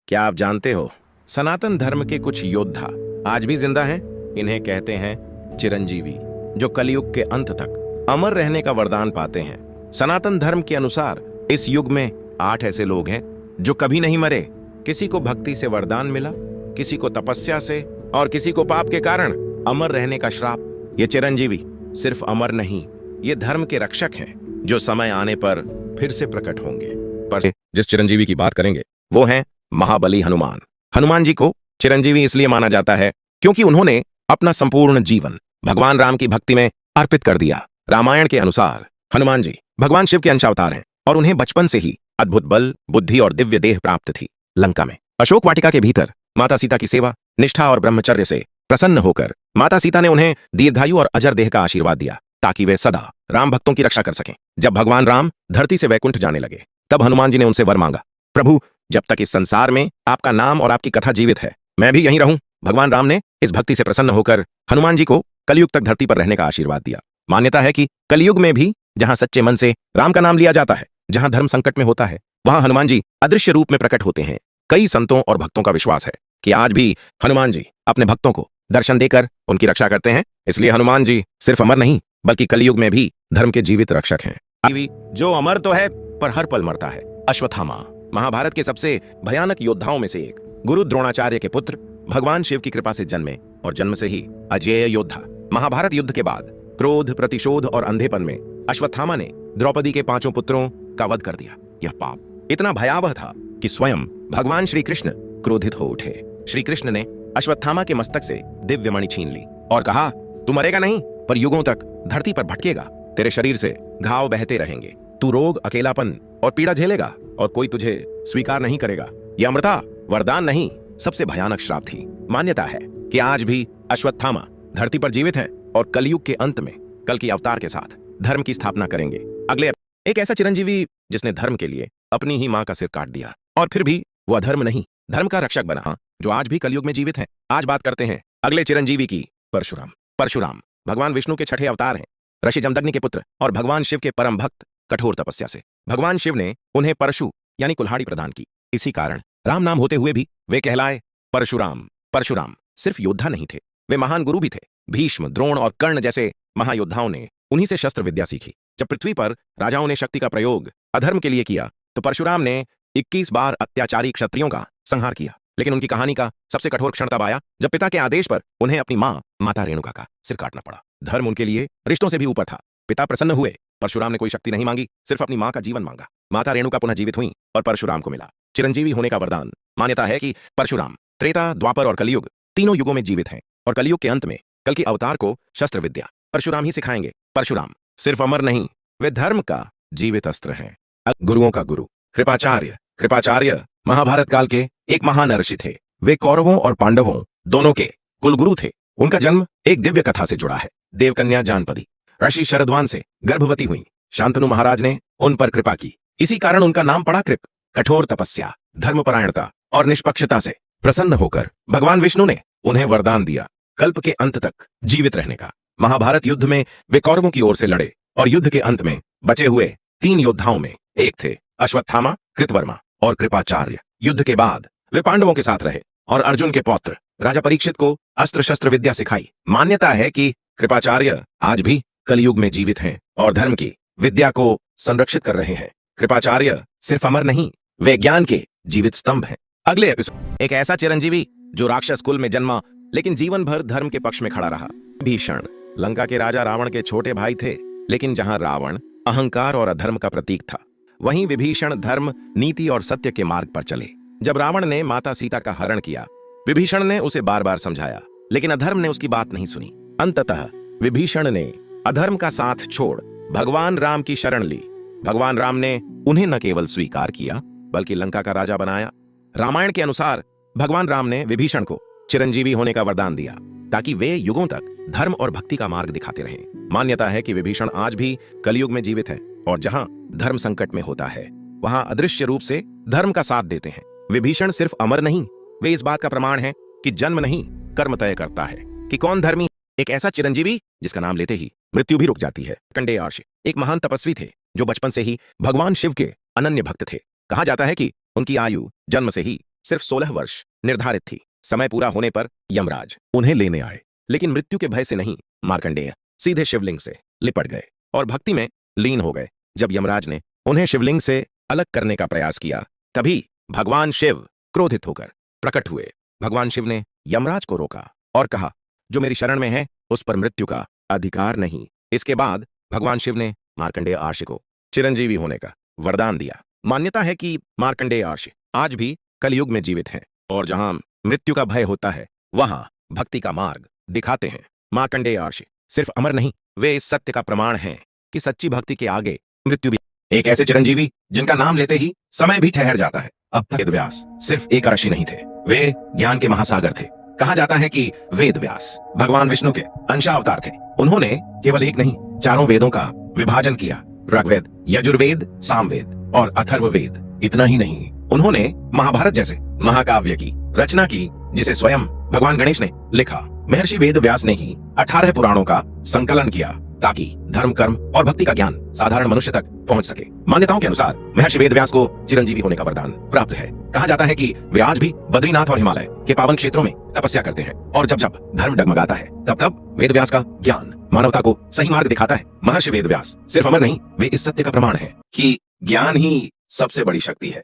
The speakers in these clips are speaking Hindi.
क्या आप जानते हो, सनातन धर्म के कुछ योद्धा आज भी जिंदा हैं। इन्हें कहते हैं चिरंजीवी, जो कलयुग के अंत तक अमर रहने का वरदान पाते हैं। सनातन धर्म के अनुसार इस युग में 8 ऐसे लोग हैं जो कभी नहीं मरे। किसी को भक्ति से वरदान मिला, किसी को तपस्या से, और किसी को पाप के कारण अमर रहने का श्राप। ये चिरंजीवी सिर्फ अमर नहीं, ये धर्म के रक्षक हैं जो समय आने पर फिर से प्रकट होंगे। पर जिस चिरंजीवी की बात करेंगे वो हैं महाबली हनुमान। हनुमान जी को चिरंजीवी इसलिए माना जाता है क्योंकि उन्होंने अपना संपूर्ण जीवन भगवान राम की भक्ति में अर्पित कर दिया। रामायण के अनुसार हनुमान जी भगवान शिव के अंशावतार हैं और उन्हें बचपन से ही अद्भुत बल, बुद्धि और दिव्य देह प्राप्त थी। लंका में अशोक वाटिका के भीतर माता सीता की सेवा, निष्ठा और ब्रह्मचर्य से प्रसन्न होकर माता सीता ने उन्हें दीर्घायु और अजर देह का आशीर्वाद दिया ताकि वे सदा राम भक्तों की रक्षा कर सकें। जब भगवान राम धरती से वैकुंठ जाने लगे तब हनुमान जी ने उनसे वर मांगा, प्रभु जब तक इस संसार में आपका नाम और आपकी कथा जीवित है मैं भी यहीं रहूं। भगवान राम ने इस भक्ति से प्रसन्न होकर हनुमान जी को कलयुग तक धरती पर रहने का आशीर्वाद दिया। मान्यता है कि कलयुग में भी जहां सच्चे मन से राम का नाम लिया जाता है, जहां धर्म संकट में होता है, वहां हनुमान जी अदृश्य रूप में प्रकट होते हैं। कई संतों और भक्तों का विश्वास है कि आज भी हनुमान जी अपने भक्तों को दर्शन देकर उनकी रक्षा करते हैं। इसलिए हनुमान जी सिर्फ अमर नहीं बल्कि कलयुग में भी धर्म के जीवित रक्षक हैं। जो अमर तो है पर हर पल मरता है। अश्वत्थामा महाभारत के सबसे भयानक योद्धाओं में से एक, गुरु द्रोणाचार्य के पुत्र, भगवान शिव की कृपा से जन्मे और जन्म से ही अजेय योद्धा। महाभारत युद्ध के बाद क्रोध, प्रतिशोध और अंधेपन में अश्वत्थामा ने द्रौपदी के 5 पुत्रों का वध कर दिया। यह पाप इतना भयावह था कि स्वयं भगवान श्री कृष्ण क्रोधित हो उठे। श्री कृष्ण ने अश्वत्थामा के मस्तक से दिव्य मणि छीन ली और कहा, तू मरेगा नहीं पर युगों तक धरती पर भटकेगा। तेरे शरीर से घाव बहते रहेंगे, तू रोग, अकेलापन और पीड़ा झेलेगा और कोई तुझे स्वीकार नहीं करेगा। यह अमृता वरदान नहीं, सबसे भयानक श्राप थी। मान्यता है कि आज भी अश्वत्थामा धरती पर जीवित हैं और कलयुग के अंत में कल की अवतार के साथ धर्म की स्थापना करेंगे। अगले एक ऐसा चिरंजीवी जिसने धर्म के लिए अपनी ही मां का सिर काट दिया और फिर भी वो अधर्म नहीं, धर्म का रक्षक बना, जो आज भी कलयुग में जीवित हैं। आज बात करते हैं अगले चिरंजीवी की, परशुराम। परशुराम भगवान विष्णु के 6ठे अवतार हैं, ऋषि जमदग्नि के पुत्र और भगवान शिव के परम भक्त। कठोर तपस्या से भगवान शिव ने उन्हें परशु यानी कुल्हाड़ी प्रदान की। इसी कारण राम नाम होते हुए भी वे कहलाए परशुराम। परशुराम सिर्फ योद्धा नहीं थे, वे महान गुरु भी थे। भीष्म, द्रोण और कर्ण जैसे महायोद्धाओं ने उन्हीं से शस्त्र विद्या सीखी। जब पृथ्वी पर राजाओं ने शक्ति का प्रयोग अधर्म के लिए किया तो परशुराम ने 21 बार अत्याचारी क्षत्रियों का संहार किया। लेकिन उनकी कहानी का सबसे कठोर क्षण तब आया जब पिता के आदेश पर उन्हें अपनी मां माता रेणुका का सिर काटना पड़ा। धर्म उनके लिए रिश्तों से भी ऊपर था। पिता प्रसन्न हुए। परशुराम ने कोई शक्ति नहीं मांगी, सिर्फ अपनी मां का जीवन मांगा। माता रेणुका पुनः जीवित हुई और परशुराम को मिला चिरंजीवी होने का वरदान। मान्यता है कि परशुराम त्रेता, द्वापर और कलयुग तीनों युगों में जीवित हैं और कलयुग के अंत में कल की अवतार को शस्त्र विद्या परशुराम ही सिखाएंगे। परशुराम सिर्फ अमर नहीं, वे धर्म का जीवित अस्त्र हैं। गुरुओं का गुरु कृपाचार्य। कृपाचार्य महाभारत काल के एक महान ऋषि थे। वे कौरवों और पांडवों दोनों के कुलगुरु थे। उनका जन्म एक दिव्य कथा से जुड़ा है। देवकन्या जानपदी ऋषि शरद्वान से गर्भवती हुई। शांतनु महाराज ने उन पर कृपा की, इसी कारण उनका नाम पड़ा कृप। कठोर तपस्या, धर्मपरायणता और निष्पक्षता से प्रसन्न होकर भगवान विष्णु ने उन्हें वरदान दिया कल्प के अंत तक जीवित रहने का। महाभारत युद्ध में वे कौरवों की ओर से लड़े और युद्ध के अंत में बचे हुए 3 योद्धाओं में एक थे अश्वत्थामा, कृतवर्मा और कृपाचार्य। युद्ध के बाद वे पांडवों के साथ रहे और अर्जुन के पौत्र राजा परीक्षित को अस्त्र शस्त्र विद्या सिखाई। मान्यता है कि कृपाचार्य आज भी कलयुग में जीवित हैं और धर्म की विद्या को संरक्षित कर रहे हैं। कृपाचार्य सिर्फ अमर नहीं, वे ज्ञान के जीवित स्तंभ हैं। अगले एपिसोड एक ऐसा चिरंजीवी जो राक्षस कुल में जन्मा लेकिन जीवन भर धर्म के पक्ष में खड़ा रहा। भीषण लंका के राजा रावण के छोटे भाई थे, लेकिन जहां रावण अहंकार और अधर्म का प्रतीक था, वहीं विभीषण धर्म, नीति और सत्य के मार्ग पर चले। जब रावण ने माता सीता का हरण किया, विभीषण ने उसे बार बार समझाया, लेकिन अधर्म ने उसकी बात नहीं सुनी। अंततः विभीषण ने अधर्म का साथ छोड़ भगवान राम की शरण ली। भगवान राम ने उन्हें न केवल स्वीकार किया बल्कि लंका का राजा बनाया। रामायण के अनुसार भगवान राम ने विभीषण को चिरंजीवी होने का वरदान दिया ताकि वे युगों तक धर्म और भक्ति का मार्ग दिखाते रहें। मान्यता है कि विभीषण आज भी कलयुग में जीवित है और जहां धर्म संकट में होता है वहां अदृश्य रूप से धर्म का साथ देते हैं। विभीषण सिर्फ अमर नहीं, वे इस बात का प्रमाण है कि जन्म नहीं कर्म तय करता है कि कौन धर्मी। एक ऐसा चिरंजीवी जिसका नाम लेते ही मृत्यु भी रुक जाती है। कंडेय एक महान तपस्वी थे जो बचपन से ही भगवान शिव के अनन्य भक्त थे। कहा जाता है कि उनकी आयु जन्म से ही सिर्फ 16 वर्ष निर्धारित थी। समय पूरा होने पर यमराज उन्हें लेने आए, लेकिन मृत्यु के भय से नहीं, मार्कंडेय सीधे शिवलिंग से लिपट गए और भक्ति में लीन हो गए। जब यमराज ने उन्हें शिवलिंग से अलग करने का प्रयास किया, तभी भगवान शिव क्रोधित होकर प्रकट हुए। भगवान शिव ने यमराज को रोका और कहा, जो मेरी शरण में है उस पर मृत्यु का अधिकार नहीं। इसके बाद भगवान शिव ने मार्कंडेय आर्ष को चिरंजीवी होने का वरदान दिया। मान्यता है कि मार्कंडेय आर्ष आज भी कलयुग में जीवित हैं और जहां मृत्यु का भय होता है वहां भक्ति का मार्ग दिखाते हैं। मार्कंडेय आर्ष सिर्फ अमर नहीं, वे इस सत्य का प्रमाण हैं कि सच्ची भक्ति के आगे मृत्यु भी एक ऐसे चिरंजीवी जिनका नाम लेते ही समय भी ठहर जाता है। अब तक वेद व्यास सिर्फ एक ऋषि नहीं थे, वे ज्ञान के महासागर थे। कहा जाता है कि वेद व्यास भगवान विष्णु के अंशावतार थे। उन्होंने केवल एक नहीं, चारों वेदों का विभाजन किया, ऋग्वेद, यजुर्वेद, सामवेद और अथर्ववेद। इतना ही नहीं, उन्होंने महाभारत जैसे महाकाव्य की रचना की, जिसे स्वयं भगवान गणेश ने लिखा। महर्षि वेद व्यास ने ही 18 पुराणों का संकलन किया ताकि धर्म, कर्म और भक्ति का ज्ञान साधारण मनुष्य तक पहुंच सके। मान्यताओं के अनुसार महर्षि वेद व्यास को चिरंजीवी होने का वरदान प्राप्त है। कहा जाता है कि वे आज भी बद्रीनाथ और हिमालय के पावन क्षेत्रों में तपस्या करते हैं और जब जब धर्म डगमगाता है तब तब वेद व्यास का ज्ञान मानवता को सही मार्ग दिखाता है। महर्षि वेद व्यास सिर्फ अमर नहीं, वे इस सत्य का प्रमाण है कि ज्ञान ही सबसे बड़ी शक्ति है।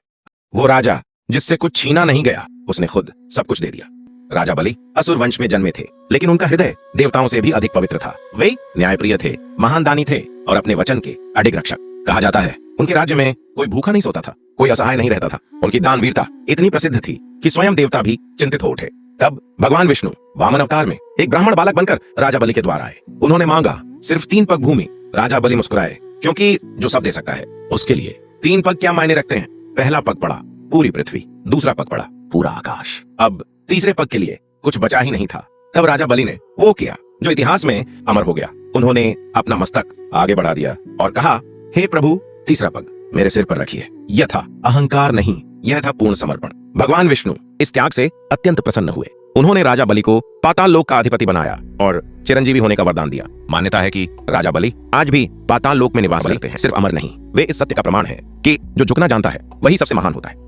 वो राजा जिससे कुछ छीना नहीं गया, उसने खुद सब कुछ दे दिया। राजा बलि असुर वंश में जन्मे थे, लेकिन उनका हृदय देवताओं से भी अधिक पवित्र था। वे न्यायप्रिय थे, महान दानी थे और अपने वचन के अडिग रक्षक। कहा जाता है उनके राज्य में कोई भूखा नहीं सोता था, कोई असहाय नहीं रहता था। उनकी दानवीरता इतनी प्रसिद्ध थी कि स्वयं देवता भी चिंतित हो उठे। तब भगवान विष्णु वामन अवतार में एक ब्राह्मण बालक बनकर राजा बलि के द्वार आए। उन्होंने मांगा सिर्फ 3 पग भूमि। राजा बलि मुस्कुराए, क्योंकि जो सब दे सकता है उसके लिए 3 पग क्या मायने रखते हैं। पहला पग पड़ा पूरी पृथ्वी, दूसरा पग पड़ा पूरा आकाश। अब तीसरे पग के लिए कुछ बचा ही नहीं था। तब राजा बलि ने वो किया जो इतिहास में अमर हो गया। उन्होंने अपना मस्तक आगे बढ़ा दिया और कहा, हे प्रभु, तीसरा पग मेरे सिर पर रखिए। यह था अहंकार नहीं, यह था पूर्ण समर्पण। भगवान विष्णु इस त्याग से अत्यंत प्रसन्न हुए। उन्होंने राजा बलि को पाताल लोक का अधिपति बनाया और चिरंजीवी होने का वरदान दिया। मान्यता है कि राजा बलि आज भी पाताल लोक में निवास करते हैं। सिर्फ अमर नहीं, वे इस सत्य का प्रमाण है कि जो झुकना जानता है वही सबसे महान होता है।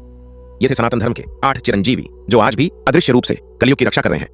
ये थे सनातन धर्म के 8 चिरंजीवी जो आज भी अदृश्य रूप से कलयुग की रक्षा कर रहे हैं।